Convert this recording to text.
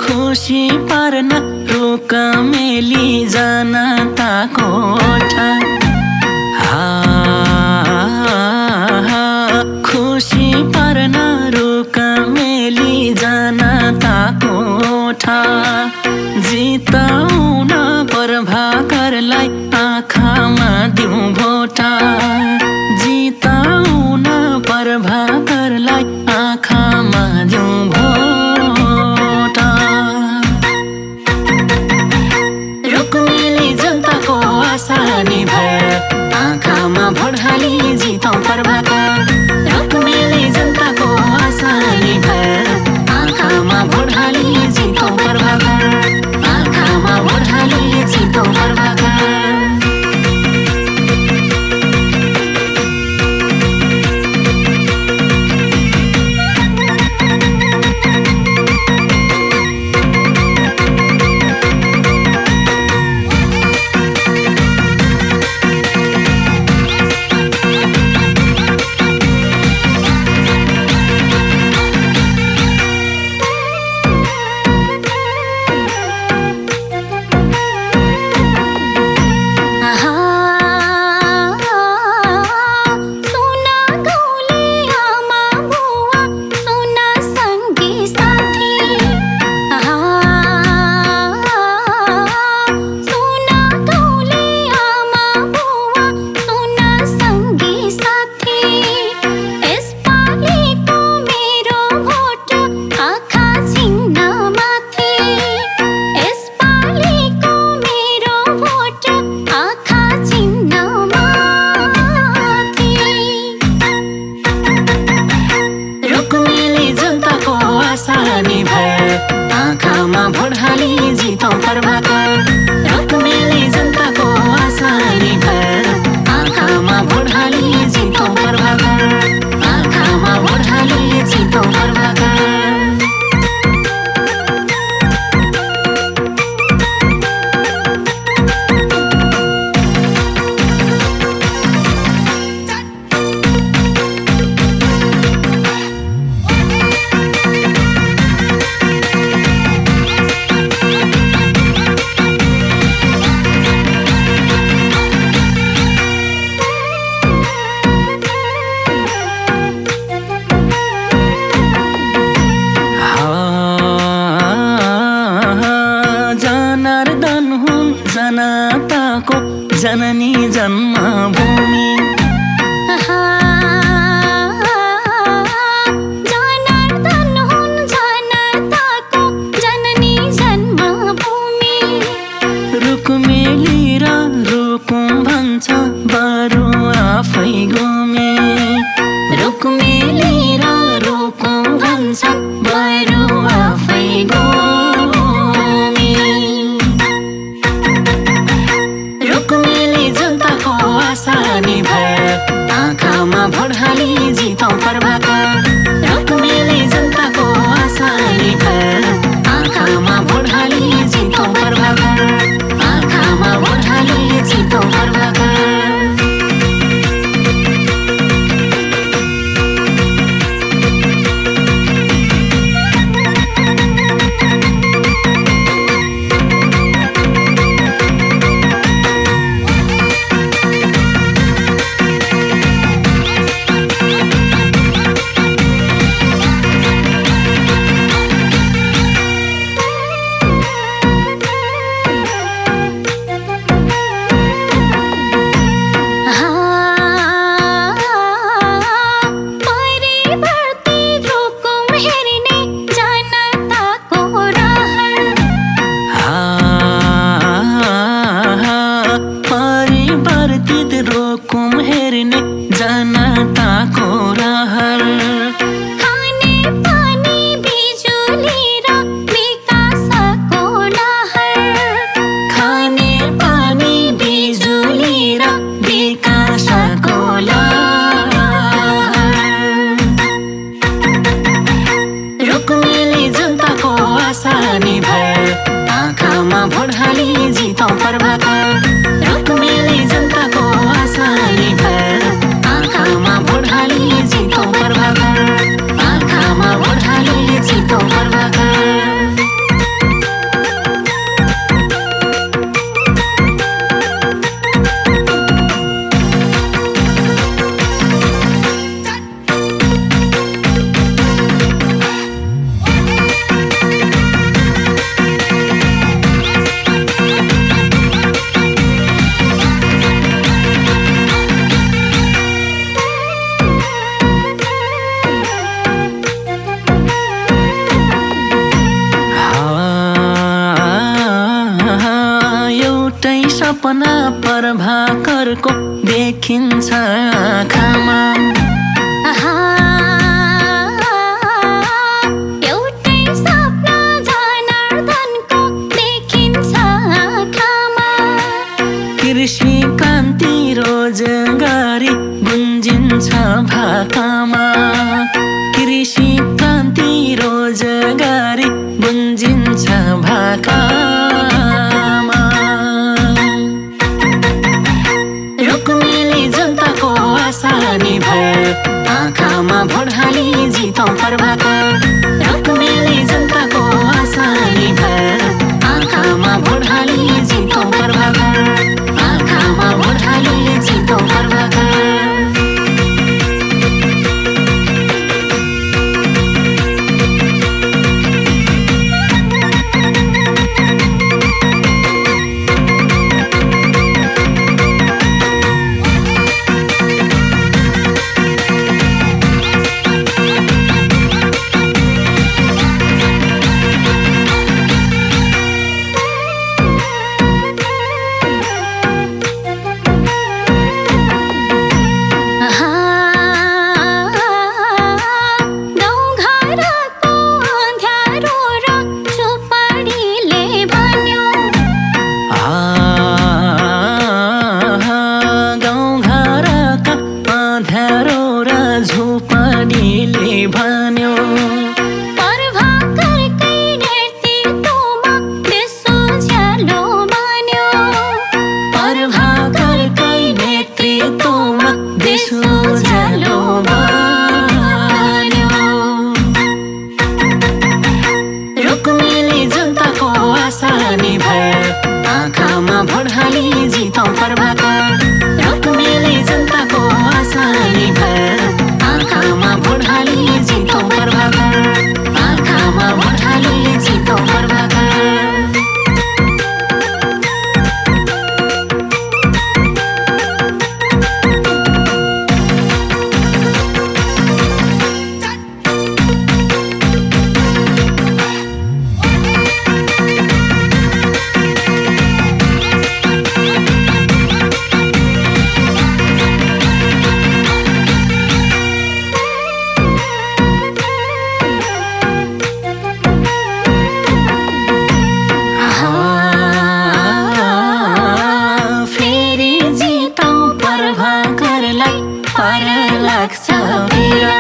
खुसी पार्न रुख मेली जनताको खुसी पार्न रुख मेली जनताको जिताउन प्रभाकरलाई आँखामा दिउँ भोटा जिताउन प्रभाकरलाई आँखामा दिउँ भोटा रुक्मेली जनताको आशा निभर आँखामा भोट हाली जितौँ प्रभाकर रुक्मेली जनताको आशा निभर आँखामा भोट हाली जितौँ प्रभाकर आँखामा भोट हाली जितौँ प्रभाकर आँखामा भोट हाली जितौँ प्रभाकर रुक्मेली जनताको आशा निभर आँखामा भोट हाली जितौँ प्रभाकर आँखामा भोट हाली जितौँ प्रभाकर जनार्दन हुन् जनताको जननी जन्मभूमि जनार्दन हुन् जनताको जननी जन्मभूमि रुक्मेली र रुकुम भन्छ बरु आफै गुमे रुक्मेली र रुकुम भन्छ बरु आफै गुमे रुक्मेली जनताको आशा निभर आँखामा भोट हाली जितौँ प्रभाकर रुक्मेली जनताको आशा निभर आँखामा भोट हाली जितौँ प्रभाकर आँखामा भोट हाली जितौँ प्रभाकर जनताको रहर खाने पानी बिजुली र विकासको लहर खाने पानी बिजुली र विकासको लहर रुकुमले जनताको आशा निभाए आँखामा भोट हाली जितौँ प्रभाकर रुकुमले जनताको आशा निभाए आँखामा भोट हाली जितौँ प्रभाकर आँखामा भोट हाली जितौँ प्रभाकर एउटै सपना प्रभाकरको देखिन्छ आँखामा आहा, एउटै सपना जनार्दनको देखिन्छ आँखामा कृषि क्रान्ति रोजगारी गुन्जिन्छ भाकामा कृषि क्रान्ति रोजगारी गुन्जिन्छ भाकामा रुकुमले जनताको आशा निभाए आँखामा भोट हाली जितौँ प्रभाकर रुकुमले जनताको आशा निभाए आँखामा भोट हाली जितौँ प्रभाकर आँखामा भोट हाली जितौँ प्रभाकर गाउँघरको अँध्यारो र झुपडीले भन्यो गाउँघरका अँध्यारो र झुपडीले भन्यो प्रभाकरकै नेतृत्वमा देश उज्यालो बन्यो प्रभाकरकै नेतृत्वमा देश उज्यालो बन्यो रुकुमले जनताको आशा निभाए आँखामा भोट हाली जितौँ प्रभाकर रुकुमले जनताको आशा निभाए आँखामा भोट हाली जितौँ प्रभाकर आँखामा भोट हाली जितौँ प्रभाकर फेरि जितौँ प्रभाकरलाई पर लाग्छ बिरा